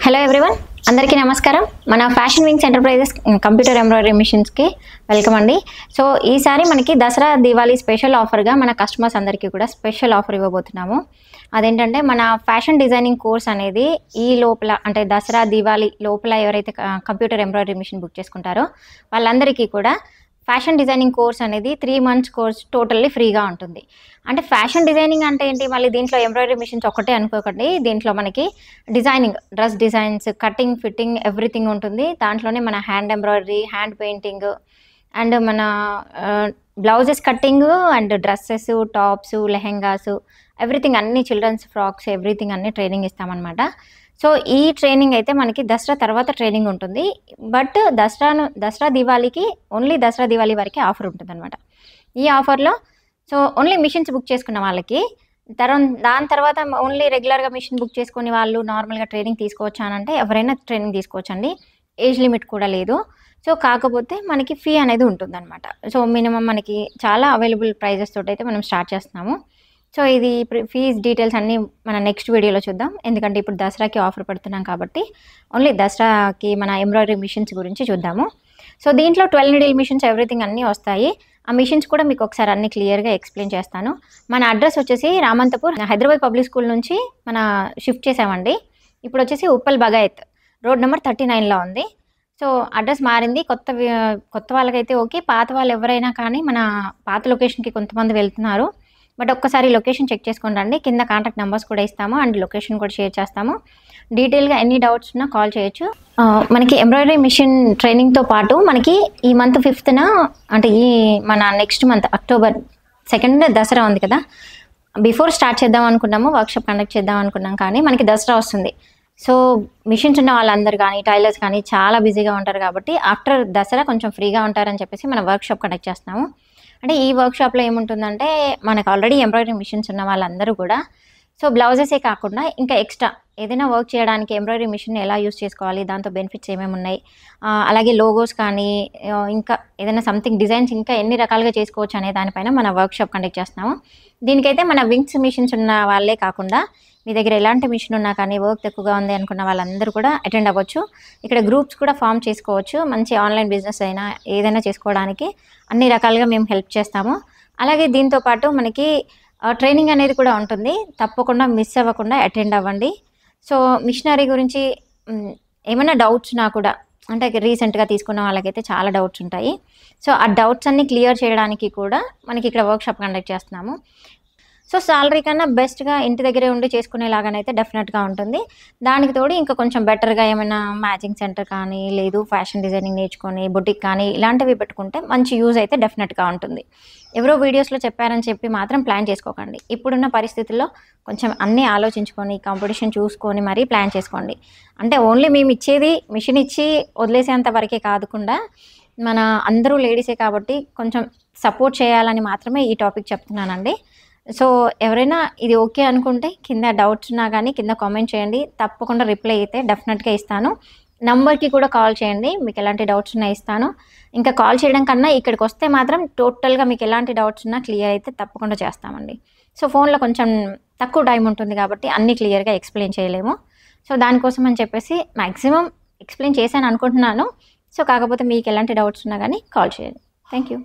Hello everyone, అందరికీ నమస్కారం. మన fashion wings enterprises computer embroidery మిషన్స్కి వెల్కమ్ అండి. సో ఈసారి మనకి దసరా దివాళీ స్పెషల్ ఆఫర్గా మన కస్టమర్స్ అందరికీ కూడా స్పెషల్ ఆఫర్ ఇవ్వబోతున్నాము. అదేంటంటే మన ఫ్యాషన్ డిజైనింగ్ కోర్స్ అనేది ఈ లోపల అంటే దసరా దివాళీ లోపల ఎవరైతే కంప్యూటర్ ఎంబ్రాయిడరీ మిషన్ బుక్ చేసుకుంటారో వాళ్ళందరికీ కూడా ఫ్యాషన్ డిజైనింగ్ కోర్స్ అనేది 3 months కోర్స్ టోటల్లీ ఫ్రీగా ఉంటుంది. అంటే ఫ్యాషన్ డిజైనింగ్ అంటే ఏంటి, మళ్ళీ దీంట్లో ఎంబ్రాయిడరీ మిషన్స్ ఒక్కటే అనుకోకండి. దీంట్లో మనకి designing, dress designs, cutting, fitting everything ఉంటుంది. దాంట్లోనే మన hand embroidery, hand painting and మన blouses cutting and dresses, tops, lehengas everything, అన్ని చిల్డ్రన్స్ ఫ్రాక్స్ ఎవ్రీథింగ్ అన్ని ట్రైనింగ్ ఇస్తామన్నమాట. సో ఈ ట్రైనింగ్ అయితే మనకి దసరా తర్వాత ట్రైనింగ్ ఉంటుంది. బట్ దసరా దివాళీకి ఓన్లీ దసరా దివాళీ వరకే ఆఫర్ ఉంటుందన్నమాట. ఈ ఆఫర్లో సో ఓన్లీ మిషన్స్ బుక్ చేసుకున్న వాళ్ళకి దాని తర్వాత ఓన్లీ రెగ్యులర్గా మిషన్ బుక్ చేసుకునే వాళ్ళు నార్మల్గా ట్రైనింగ్ తీసుకోవచ్చా అని అంటే ఎవరైనా ట్రైనింగ్ తీసుకోవచ్చండి. ఏజ్ లిమిట్ కూడా లేదు. సో కాకపోతే మనకి ఫీ అనేది ఉంటుందన్నమాట. సో మినిమం మనకి చాలా అవైలబుల్ ప్రైజెస్ తోటి అయితే మనం స్టార్ట్ చేస్తున్నాము. సో ఇది ఫీజ్ డీటెయిల్స్ అన్నీ మన నెక్స్ట్ వీడియోలో చూద్దాం. ఎందుకంటే ఇప్పుడు దసరాకి ఆఫర్ పెడుతున్నాం కాబట్టి ఓన్లీ దసరాకి మన ఎంబ్రాయిడరీ మిషన్స్ గురించి చూద్దాము. సో దీంట్లో 12 needle మిషన్స్ ఎవ్రీథింగ్ అన్నీ వస్తాయి. ఆ మిషన్స్ కూడా మీకు ఒకసారి అన్ని క్లియర్గా ఎక్స్ప్లెయిన్ చేస్తాను. మన అడ్రస్ వచ్చేసి రామంతపూర్, హైదరాబాద్ పబ్లిక్ స్కూల్ నుంచి మన షిఫ్ట్ చేసామండి. ఇప్పుడు వచ్చేసి ఉప్పల్ బగాయత్ రోడ్ నెంబర్ 39లో ఉంది. సో అడ్రస్ మారింది. కొత్త వాళ్ళకైతే ఓకే, పాత వాళ్ళు ఎవరైనా కానీ మన పాత లొకేషన్కి కొంతమంది వెళ్తున్నారు. బట్ ఒక్కసారి లొకేషన్ చెక్ చేసుకొని రండి. కింద కాంటాక్ట్ నెంబర్స్ కూడా ఇస్తాము అండ్ లొకేషన్ కూడా షేర్ చేస్తాము. డీటెయిల్గా ఎన్ని డౌట్స్ ఉన్నా కాల్ చేయొచ్చు. మనకి ఎంబ్రాయిడరీ మిషన్ ట్రైనింగ్తో పాటు మనకి ఈ మంత్ 5th అంటే ఈ మన నెక్స్ట్ మంత్ October 2 దసరా ఉంది కదా, బిఫోర్ స్టార్ట్ చేద్దాం అనుకున్నాము, వర్క్షాప్ కండక్ట్ చేద్దాం అనుకున్నాం, కానీ మనకి దసరా వస్తుంది. సో మిషన్స్ ఉన్న వాళ్ళందరూ కానీ టైలర్స్ కానీ చాలా బిజీగా ఉంటారు కాబట్టి ఆఫ్టర్ దసరా కొంచెం ఫ్రీగా ఉంటారని చెప్పేసి మనం వర్క్షాప్ కండక్ట్ చేస్తున్నాము. అంటే ఈ వర్క్షాప్లో ఏముంటుందంటే మనకు ఆల్రెడీ ఎంబ్రాయిడరీ మిషన్స్ ఉన్న వాళ్ళందరూ కూడా సో బ్లౌజెసే కాకుండా ఇంకా ఎక్స్ట్రా ఏదైనా వర్క్ చేయడానికి ఎంబ్రాయిడరీ మిషన్ ఎలా యూస్ చేసుకోవాలి, దాంతో బెనిఫిట్స్ ఏమేమి ఉన్నాయి, అలాగే లోగోస్ కానీ ఇంకా ఏదైనా సంథింగ్ డిజైన్స్ ఇంకా ఎన్ని రకాలుగా చేసుకోవచ్చు అనే దానిపైన మన వర్క్షాప్ కండక్ట్ చేస్తున్నాము. దీనికైతే మన వింగ్స్ మిషన్స్ ఉన్న వాళ్ళే కాకుండా మీ దగ్గర ఎలాంటి మిషన్ ఉన్నా కానీ వర్క్ ఎక్కువగా ఉంది అనుకున్న వాళ్ళందరూ కూడా అటెండ్ అవ్వచ్చు. ఇక్కడ గ్రూప్స్ కూడా ఫామ్ చేసుకోవచ్చు. మంచి ఆన్లైన్ బిజినెస్ అయినా ఏదైనా చేసుకోవడానికి అన్ని రకాలుగా మేము హెల్ప్ చేస్తాము. అలాగే దీంతోపాటు మనకి ట్రైనింగ్ అనేది కూడా ఉంటుంది. తప్పకుండా మిస్ అవ్వకుండా అటెండ్ అవ్వండి. సో మిషనరీ గురించి ఏమైనా డౌట్స్ ఉన్నా కూడా, అంటే రీసెంట్గా తీసుకున్న వాళ్ళకైతే చాలా డౌట్స్ ఉంటాయి. సో ఆ డౌట్స్ అన్నీ క్లియర్ చేయడానికి కూడా మనకి ఇక్కడ వర్క్షాప్ కండక్ట్ చేస్తున్నాము. సో సాలరీ కన్నా బెస్ట్గా ఇంటి దగ్గరే ఉండి చేసుకునేలాగానైతే డెఫినెట్గా ఉంటుంది. దానికి తోడు ఇంకా కొంచెం బెటర్గా ఏమైనా మ్యాచింగ్ సెంటర్ కానీ లేదు ఫ్యాషన్ డిజైనింగ్ నేర్చుకొని బొటిక్ కానీ ఇలాంటివి పెట్టుకుంటే మంచి యూజ్ అయితే డెఫినెట్గా ఉంటుంది. ఎవరో వీడియోస్లో చెప్పారని చెప్పి మాత్రం ప్లాన్ చేసుకోకండి. ఇప్పుడున్న పరిస్థితుల్లో కొంచెం అన్నీ ఆలోచించుకొని కాంపిటీషన్ చూసుకొని మరీ ప్లాన్ చేసుకోండి. అంటే ఓన్లీ మేము ఇచ్చేది మిషన్ ఇచ్చి వదిలేసేంత వరకే కాకుండా మన అందరూ లేడీసే కాబట్టి కొంచెం సపోర్ట్ చేయాలని మాత్రమే ఈ టాపిక్ చెప్తున్నానండి. సో ఎవరైనా ఇది ఓకే అనుకుంటే కింద డౌట్స్ ఉన్నా కానీ కింద కామెంట్ చేయండి. తప్పకుండా రిప్లై అయితే డెఫినెట్గా ఇస్తాను. నంబర్కి కూడా కాల్ చేయండి, మీకు ఎలాంటి డౌట్స్ ఉన్నా ఇస్తాను. ఇంకా కాల్ చేయడం కన్నా ఇక్కడికి వస్తే మాత్రం టోటల్గా మీకు ఎలాంటి డౌట్స్ ఉన్నా క్లియర్ అయితే తప్పకుండా చేస్తామండి. సో ఫోన్లో కొంచెం తక్కువ టైం ఉంటుంది కాబట్టి అన్నీ క్లియర్గా ఎక్స్ప్లెయిన్ చేయలేము. సో దానికోసం అని చెప్పేసి మ్యాక్సిమం ఎక్స్ప్లెయిన్ చేశాను అనుకుంటున్నాను. సో కాకపోతే మీకు ఎలాంటి డౌట్స్ ఉన్నా కానీ కాల్ చేయండి. Thank you.